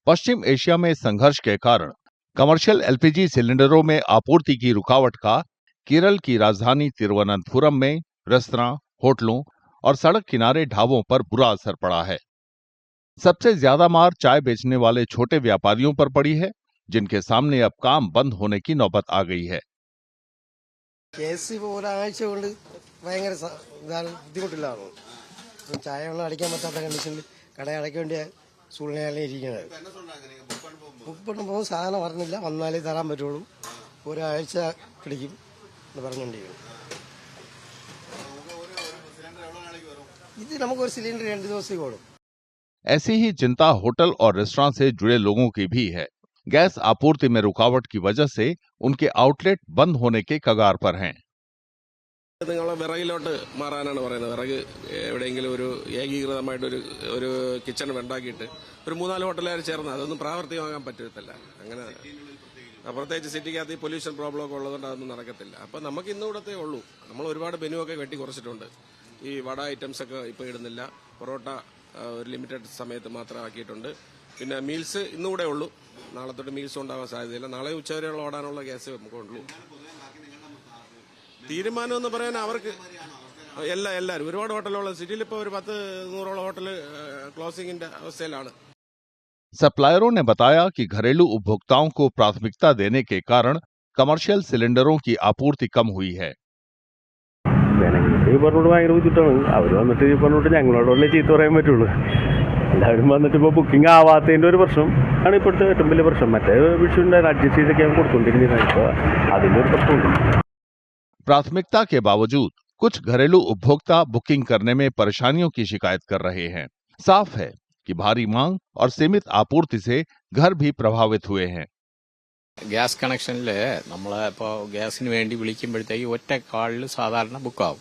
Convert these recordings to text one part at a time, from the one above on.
पश्चिम Asia में संघर्ष के कारण कमर्शियल एलपीजी सिलेंडरों में आपूर्ति की रुकावट का केरल की राजधानी तिरुवनंतपुरम में रेस्तरां, होटलों और सड़क किनारे ढाबों पर बुरा असर पड़ा है। सबसे ज्यादा मार चाय बेचने वाले छोटे व्यापारियों पर पड़ी है, जिनके सामने अब काम बंद होने की नौबत आ गई है। ഒരാഴ്ച കൊണ്ട് ഭയങ്കര ബുദ്ധിമുട്ടിലാണ്. ചായ വെള്ളം അടിക്കാൻ പറ്റാത്ത കണ്ടീഷനിൽ കട അടയ്ക്കേണ്ട സൂழ்நிலையில ഇരിക്കുന്നത്. ബുക്ക് பண்ணுമ്പോൾ സാധനം പറഞ്ഞില്ല, വന്നാലേ തരാൻ പറ്റുള്ളൂ, ഒരാഴ്ച പിടിക്കും എന്ന് പറഞ്ഞുകൊണ്ടിരിക്കുന്നു. ഇത് നമുക്ക് ഒരു സിലിണ്ടർ 2 ദിവസത്തേക്ക് ഓടും. ऐसी ही चिंता होटल और रेस्टोरेंट से जुड़े लोगों की भी है। गैस आपूर्ति में रुकावट की वजह से उनके आउटलेट बंद होने के कगार पर हैं। വിറകിലോട്ട് മാറാനാണ് പറയുന്നത്. വിറക് എവിടെയെങ്കിലും ഒരു ഏകീകൃതമായിട്ടൊരു ഒരു കിച്ചൺ ഉണ്ടാക്കിയിട്ട് ഒരു 3-4 ഹോട്ടലുകാർ ചേർന്ന് അതൊന്നും പ്രാവർത്തികമാകാൻ പറ്റത്തില്ല. അങ്ങനെ പ്രത്യേകിച്ച് സിറ്റിക്കകത്ത് ഈ പൊല്യൂഷൻ പ്രോബ്ലം ഒക്കെ ഉള്ളതുകൊണ്ട് അതൊന്നും നടക്കത്തില്ല. അപ്പം നമുക്ക് ഇന്നിവിടത്തേ ഉള്ളൂ. നമ്മൾ ഒരുപാട് മെനു ഒക്കെ വെട്ടി കുറച്ചിട്ടുണ്ട്. ഈ വട ഐറ്റംസ് ഒക്കെ ഇപ്പോൾ ഇടുന്നില്ല. പൊറോട്ട ഒരു ലിമിറ്റഡ് സമയത്ത് മാത്രം ആക്കിയിട്ടുണ്ട്. പിന്നെ മീൽസ് ഇന്നുകൂടെ ഉള്ളൂ. നാളെ തൊട്ട് മീൽസ് ഉണ്ടാവാൻ സാധ്യതയില്ല. നാളെ ഉച്ചവരെയുള്ള ഓടാനുള്ള ഗ്യാസ് നമുക്കുള്ളൂ. തീരുമാനം എന്ന് പറയാൻ അവർക്ക് എല്ലാവരും ഒരുപാട് ഹോട്ടലുകൾ സിറ്റിയിൽ ഇപ്പോൾ ഒരു 10-100 ഹോട്ടൽ ക്ലോസിംഗിന്റെ അവസ്ഥയിലാണ്. सप्लायरों ने बताया कि घरेलू उपभोक्ताओं को प्राथमिकता देने के कारण कमर्शियल सिलेंडरों की आपूर्ति कम हुई है। പറഞ്ഞോട് ഭയങ്കര ബുദ്ധിമുട്ടാണ്. അവർ വന്നിട്ട് പറഞ്ഞോട്ട് ഞങ്ങളോടല്ലേ ചീത്ത പറയാൻ പറ്റുള്ളൂ. എല്ലാവരും വന്നിട്ട് ഇപ്പോൾ ബുക്കിംഗ് ആവാത്തതിൻ്റെ ഒരു പ്രശ്നം ആണ് ഇപ്പോഴത്തെ ഏറ്റവും വലിയ പ്രശ്നം. മറ്റേ വിഷയം അഡ്ജസ്റ്റ് ചെയ്തൊക്കെ കൊടുത്തോണ്ടിരുന്നത്, ഇപ്പോൾ അതിൻ്റെ ഒരു പ്രശ്നമുണ്ട്. प्राथमिकता के बावजूद कुछ घरेलू उपभोक्ता बुकिंग करने में परेशानियों की शिकायत कर रहे हैं। साफ है कि भारी मांग और सीमित आपूर्ति से घर भी प्रभावित हुए हैं। ഗ്യാസ് കണക്ഷനിൽ നമ്മളിപ്പോൾ ഗ്യാസിന് വേണ്ടി വിളിക്കുമ്പോഴത്തേക്ക് ഒറ്റ കാളിൽ സാധാരണ ബുക്കാവും.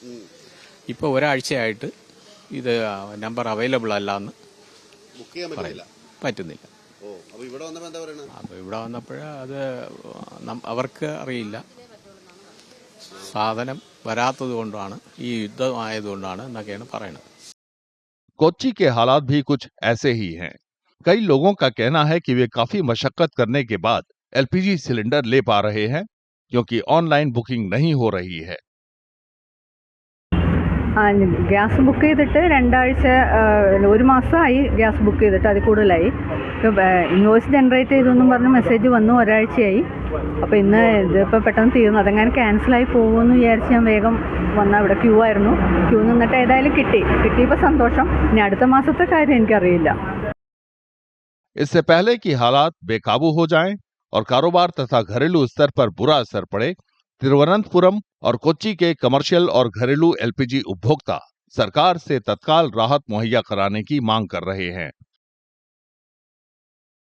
ഇപ്പോൾ ഒരാഴ്ചയായിട്ട് ഇത് നമ്പർ അവൈലബിൾ അല്ല എന്ന് പറ്റുന്നില്ല. അപ്പോൾ ഇവിടെ വന്നപ്പോൾ അത് അവർക്ക് അറിയില്ല, സാധനം വരാത്തത് കൊണ്ടാണ്, ഈ യുദ്ധം ആയതുകൊണ്ടാണ് എന്നൊക്കെയാണ് പറയുന്നത്. कोच्चि के हालात भी कुछ ऐसे ही हैं। कई लोगों का कहना है कि वे काफी मशक्कत करने के बाद एलपीजी सिलेंडर ले पा रहे हैं, क्योंकि ऑनलाइन बुकिंग नहीं हो रही है। ഗ്യാസ് ബുക്ക് ചെയ്തിട്ട് 2 ആഴ്ച 1 മാസമായി ഗ്യാസ് ബുക്ക് ചെയ്തിട്ട്, അത് കൂടുതലായി. ഇൻവോയ്സ് ജനറേറ്റ് ചെയ്തെന്നും പറഞ്ഞ് മെസ്സേജ് വന്നു, ഒരാഴ്ചയായി. അപ്പോൾ ഇന്ന് ഇതിപ്പോൾ പെട്ടെന്ന് തീർന്നു. അതങ്ങനെ ക്യാൻസലായി പോകുമെന്ന് വിചാരിച്ച് ഞാൻ വേഗം വന്നാൽ ഇവിടെ ക്യൂ ആയിരുന്നു. ക്യൂ നിന്നിട്ട് ഏതായാലും കിട്ടിയപ്പോൾ സന്തോഷം. ഇനി അടുത്ത മാസത്തെ കാര്യം എനിക്കറിയില്ല. इससे पहले कि हालात बेकाबू हो जाएं और कारोबार तथा घरेलू स्तर पर बुरा असर पड़े, तिरुवनंतपुरम और कोच्चि के कमर्शियल और घरेलू एलपीजी उपभोक्ता सरकार से तत्काल राहत मुहैया कराने की मांग कर रहे हैं।